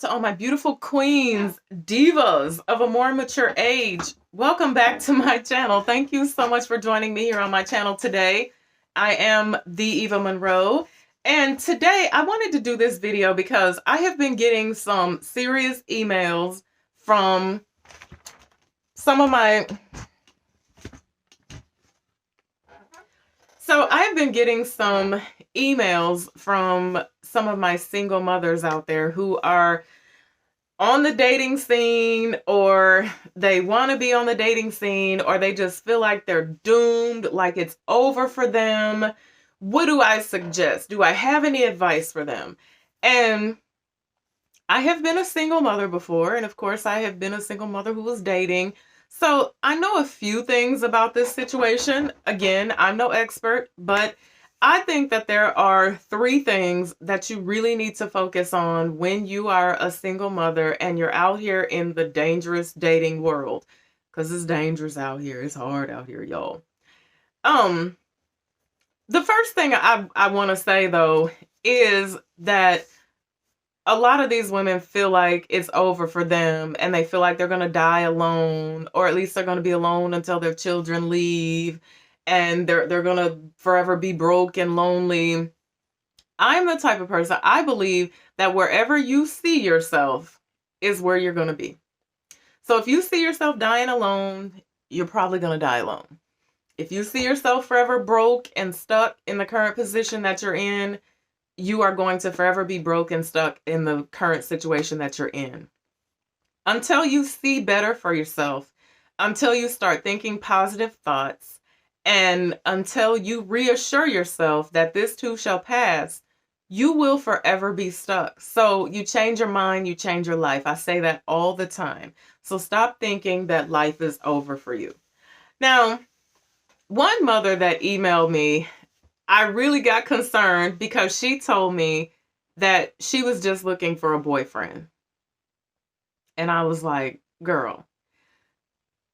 to all my beautiful queens, divas of a more mature age. Welcome back to my channel. Thank you so much for joining me here on my channel today. I am the Eva Monroe, and today I wanted to do this video because I have been getting some serious emails from some of my... So I have been getting some emails from some of my single mothers out there who are on the dating scene, or they want to be on the dating scene, or they just feel like they're doomed, like it's over for them. What do I suggest? Do I have any advice for them? And I have been a single mother before, and of course I have been a single mother who was dating. So I know a few things about this situation. Again, I'm no expert, but I think that there are 3 things that you really need to focus on when you are a single mother and you're out here in the dangerous dating world. Because it's dangerous out here. It's hard out here, y'all. The first thing I want to say, though, is that a lot of these women feel like it's over for them, and they feel like they're going to die alone, or at least they're going to be alone until their children leave, and they're going to forever be broke and lonely. I'm the type of person, I believe that wherever you see yourself is where you're going to be. So if you see yourself dying alone, you're probably going to die alone. If you see yourself forever broke and stuck in the current position that you're in, you are going to forever be broke and stuck in the current situation that you're in. Until you see better for yourself, until you start thinking positive thoughts, and until you reassure yourself that this too shall pass, you will forever be stuck. So you change your mind, you change your life. I say that all the time. So stop thinking that life is over for you. Now, one mother that emailed me, I really got concerned because she told me that she was just looking for a boyfriend. And I was like, girl,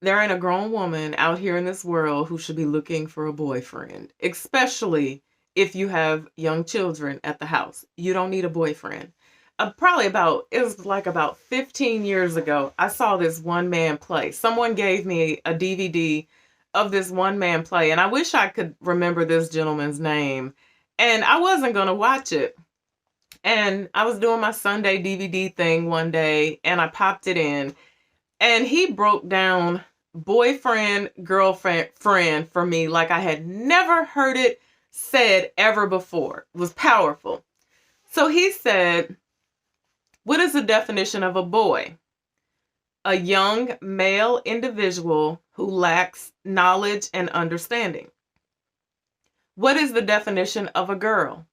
there ain't a grown woman out here in this world who should be looking for a boyfriend, especially if you have young children at the house. You don't need a boyfriend. It was like about 15 years ago, I saw this one-man play. Someone gave me a DVD of this one-man play, and I wish I could remember this gentleman's name, and I wasn't going to watch it. And I was doing my Sunday DVD thing one day, and I popped it in, and he broke down boyfriend, girlfriend, friend for me like I had never heard it said ever before. It was powerful. So he said, what is the definition of a boy? A young male individual who lacks knowledge and understanding. What is the definition of a girl?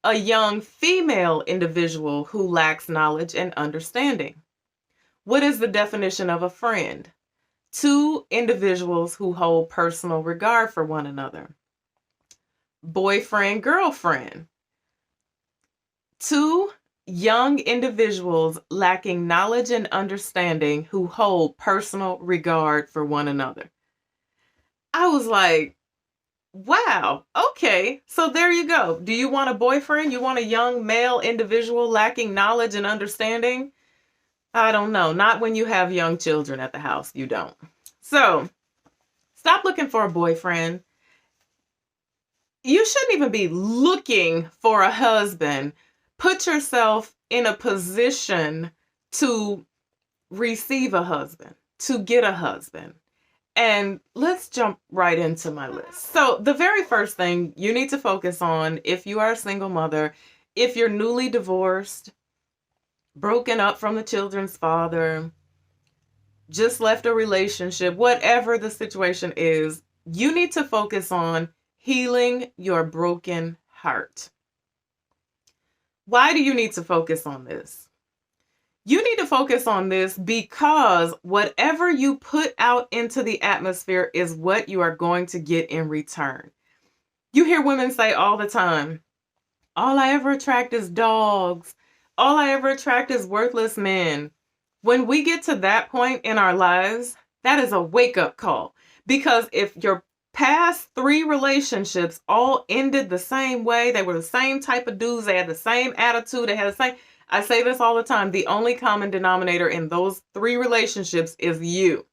A young female individual who lacks knowledge and understanding. What is the definition of a friend? 2 individuals who hold personal regard for one another. Boyfriend, girlfriend. 2 young individuals lacking knowledge and understanding who hold personal regard for one another. I was like, wow, okay, so there you go. Do you want a boyfriend? You want a young male individual lacking knowledge and understanding? I don't know. Not when you have young children at the house. You don't. So stop looking for a boyfriend. You shouldn't even be looking for a husband. Put yourself in a position to receive a husband, to get a husband. And let's jump right into my list. So the very first thing you need to focus on if you are a single mother, if you're newly divorced, broken up from the children's father, just left a relationship, whatever the situation is, you need to focus on healing your broken heart. Why do you need to focus on this? You need to focus on this because whatever you put out into the atmosphere is what you are going to get in return. You hear women say all the time, all I ever attract is dogs. All I ever attract is worthless men. When we get to that point in our lives, that is a wake-up call. Because if your past 3 relationships all ended the same way, they were the same type of dudes, they had the same attitude, they had the same... I say this all the time. The only common denominator in those 3 relationships is you.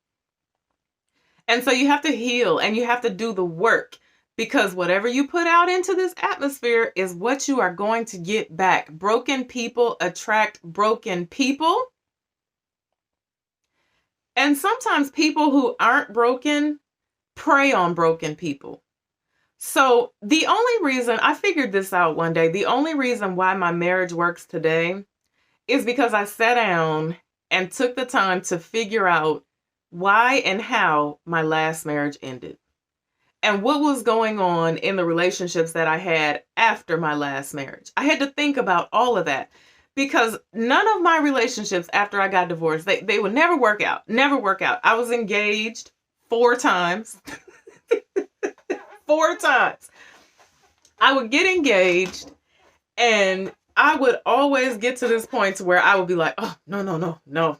And so you have to heal and you have to do the work, because whatever you put out into this atmosphere is what you are going to get back. Broken people attract broken people. And sometimes people who aren't broken prey on broken people. So the only reason, I figured this out one day, the only reason why my marriage works today is because I sat down and took the time to figure out why and how my last marriage ended and what was going on in the relationships that I had after my last marriage. I had to think about all of that, because none of my relationships after I got divorced, they would never work out. I was engaged 4 times. 4 times. I would get engaged and I would always get to this point to where I would be like, oh, no.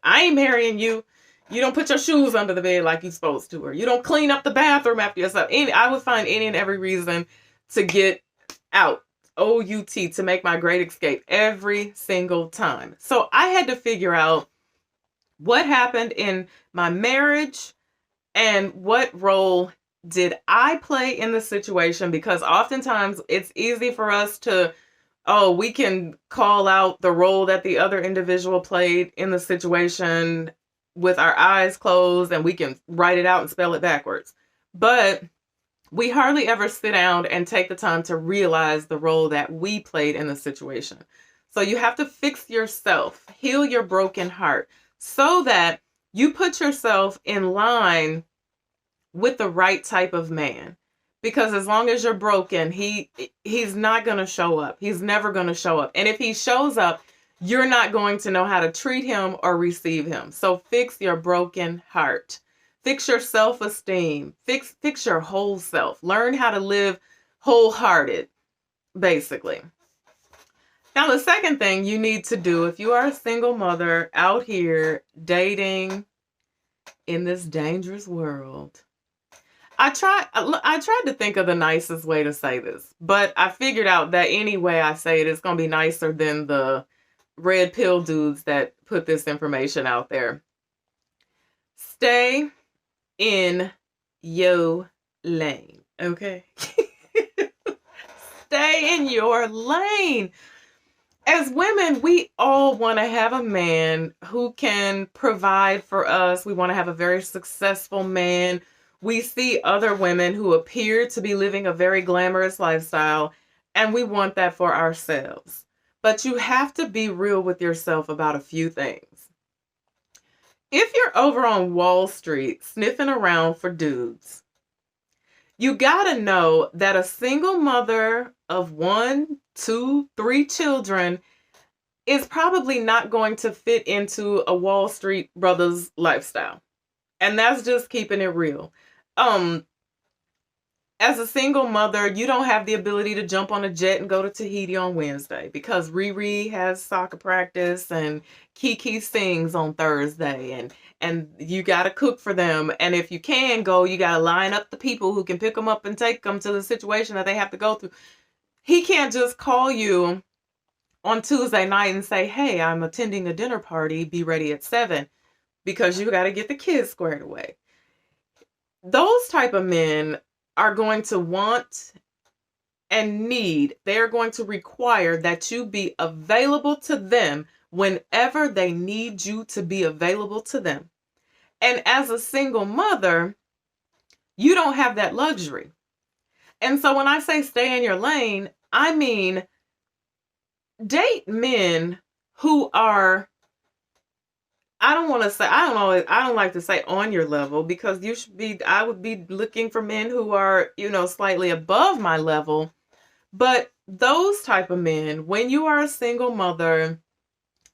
I ain't marrying you. You don't put your shoes under the bed like you're supposed to, or you don't clean up the bathroom after yourself. I would find any and every reason to get out. O-U-T, to make my great escape every single time. So I had to figure out what happened in my marriage and what role did I play in the situation, because oftentimes it's easy for us to, we can call out the role that the other individual played in the situation with our eyes closed, and we can write it out and spell it backwards. But we hardly ever sit down and take the time to realize the role that we played in the situation. So you have to fix yourself, heal your broken heart, so that you put yourself in line with the right type of man. Because as long as you're broken, he's not going to show up. He's never going to show up. And if he shows up, you're not going to know how to treat him or receive him. So fix your broken heart. Fix your self-esteem. Fix your whole self. Learn how to live wholehearted, basically. Now, the second thing you need to do if you are a single mother out here dating in this dangerous world, I tried to think of the nicest way to say this, but I figured out that any way I say it, it's going to be nicer than the red pill dudes that put this information out there. Stay in your lane, okay? Stay in your lane. As women, we all want to have a man who can provide for us. We want to have a very successful man. We see other women who appear to be living a very glamorous lifestyle, and we want that for ourselves. But you have to be real with yourself about a few things. If you're over on Wall Street sniffing around for dudes, you gotta know that a single mother of 1, 2, 3 children is probably not going to fit into a Wall Street brothers lifestyle. And that's just keeping it real. As a single mother, you don't have the ability to jump on a jet and go to Tahiti on Wednesday, because Riri has soccer practice and Kiki sings on Thursday, and you got to cook for them. And if you can go, you got to line up the people who can pick them up and take them to the situation that they have to go through. He can't just call you on Tuesday night and say, hey, I'm attending a dinner party, be ready at 7, because you got to get the kids squared away. Those type of men are going to want and need, they're going to require that you be available to them whenever they need you to be available to them. And as a single mother, you don't have that luxury. And so when I say stay in your lane, I mean date men who are, I don't like to say on your level, because I would be looking for men who are, slightly above my level. But those type of men, when you are a single mother,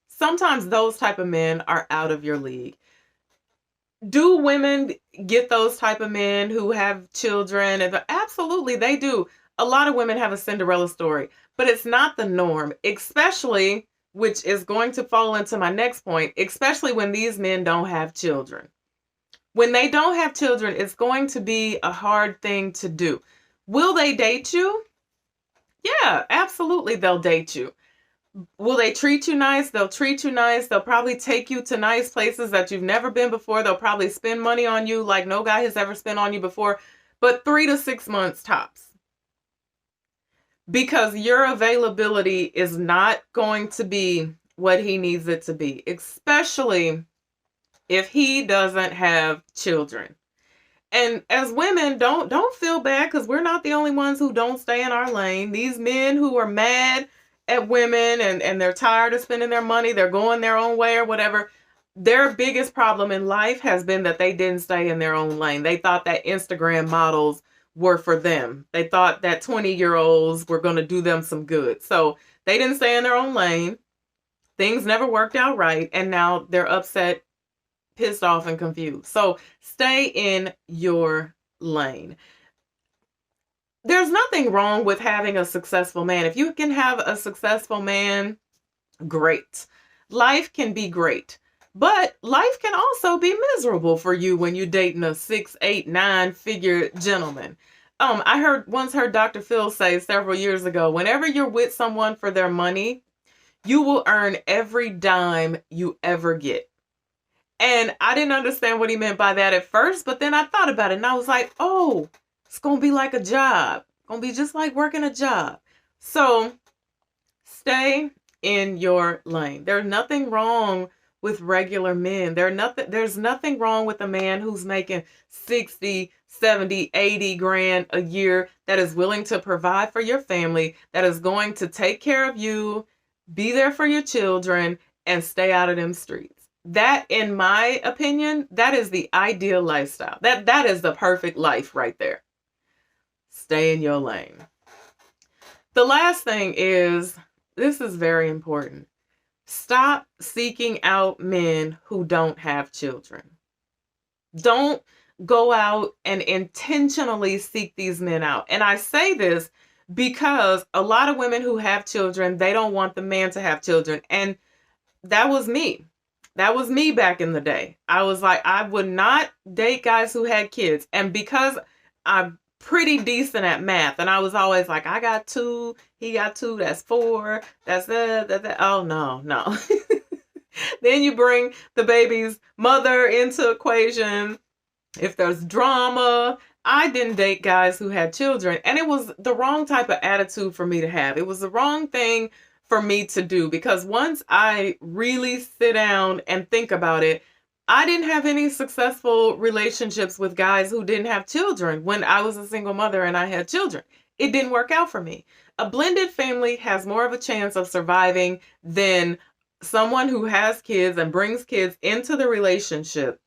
sometimes those type of men are out of your league. Do women get those type of men who have children? Absolutely, they do. A lot of women have a Cinderella story, but it's not the norm, especially, which is going to fall into my next point, especially when these men don't have children. When they don't have children, it's going to be a hard thing to do. Will they date you? Yeah, absolutely, they'll date you. Will they treat you nice? They'll treat you nice. They'll probably take you to nice places that you've never been before. They'll probably spend money on you like no guy has ever spent on you before, but 3 to 6 months tops. Because your availability is not going to be what he needs it to be, especially if he doesn't have children. And as women, don't feel bad, because we're not the only ones who don't stay in our lane. These men who are mad at women and they're tired of spending their money, they're going their own way or whatever. Their biggest problem in life has been that they didn't stay in their own lane. They thought that Instagram models were for them. They thought that 20-year-olds were going to do them some good. So they didn't stay in their own lane. Things never worked out right. And now they're upset, pissed off, and confused. So stay in your lane. There's nothing wrong with having a successful man. If you can have a successful man, great. Life can be great. But life can also be miserable for you when you're dating a 6, 8, 9-figure gentleman. I once heard Dr. Phil say several years ago, whenever you're with someone for their money, you will earn every dime you ever get. And I didn't understand what he meant by that at first, but then I thought about it and I was like, oh, it's going to be like a job. It's going to be just like working a job. So stay in your lane. There's nothing wrong with regular men. There's nothing wrong with a man who's making 60, 70, 80 grand a year, that is willing to provide for your family, that is going to take care of you, be there for your children, and stay out of them streets. That, in my opinion, that is the ideal lifestyle. That is the perfect life right there. Stay in your lane. The last thing is, this is very important. Stop seeking out men who don't have children. Don't go out and intentionally seek these men out. And I say this because a lot of women who have children, they don't want the man to have children. And that was me. That was me back in the day. I was like, I would not date guys who had kids. And because I'm pretty decent at math, and I was always like, I got 2, he got 2, that's 4, that's that. Oh, no. Then you bring the baby's mother into equation. If there's drama, I didn't date guys who had children. And it was the wrong type of attitude for me to have. It was the wrong thing for me to do, because once I really sit down and think about it, I didn't have any successful relationships with guys who didn't have children when I was a single mother and I had children. It didn't work out for me. A blended family has more of a chance of surviving than someone who has kids and brings kids into the relationship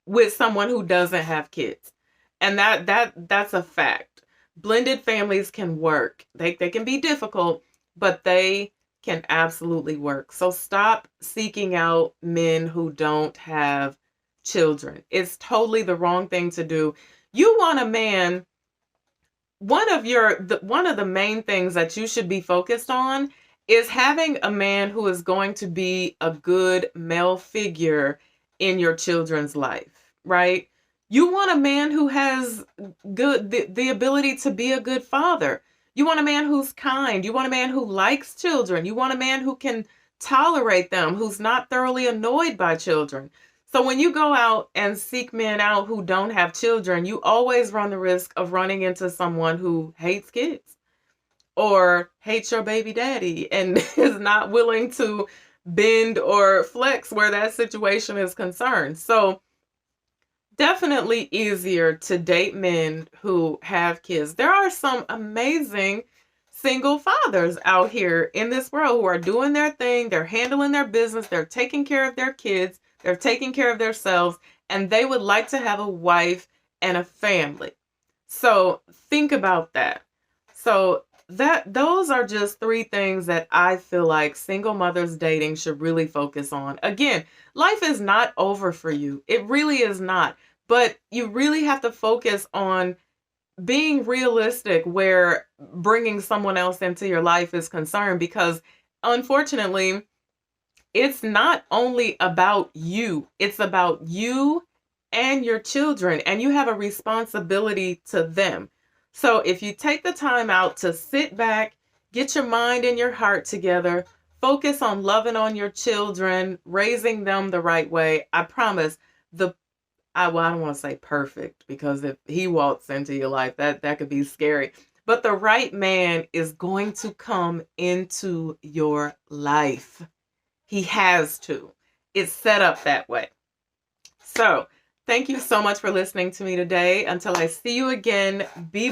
with someone who doesn't have kids. And that's a fact. Blended families can work. They can be difficult, but they can absolutely work. So stop seeking out men who don't have children. It's totally the wrong thing to do. You want a man, one of the main things that you should be focused on is having a man who is going to be a good male figure in your children's life, right? You want a man who has the ability to be a good father. You want a man who's kind. You want a man who likes children. You want a man who can tolerate them, who's not thoroughly annoyed by children. So when you go out and seek men out who don't have children, you always run the risk of running into someone who hates kids or hates your baby daddy and is not willing to bend or flex where that situation is concerned. So definitely easier to date men who have kids. There are some amazing single fathers out here in this world who are doing their thing. They're handling their business. They're taking care of their kids. They're taking care of themselves. And they would like to have a wife and a family. So think about that. So those are just 3 things that I feel like single mothers dating should really focus on. Again, life is not over for you. It really is not. But you really have to focus on being realistic where bringing someone else into your life is concerned, because unfortunately, it's not only about you. It's about you and your children, and you have a responsibility to them. So if you take the time out to sit back, get your mind and your heart together, focus on loving on your children, raising them the right way. I promise I don't want to say perfect, because if he walks into your life, that could be scary. But the right man is going to come into your life. He has to. It's set up that way. So, thank you so much for listening to me today. Until I see you again, be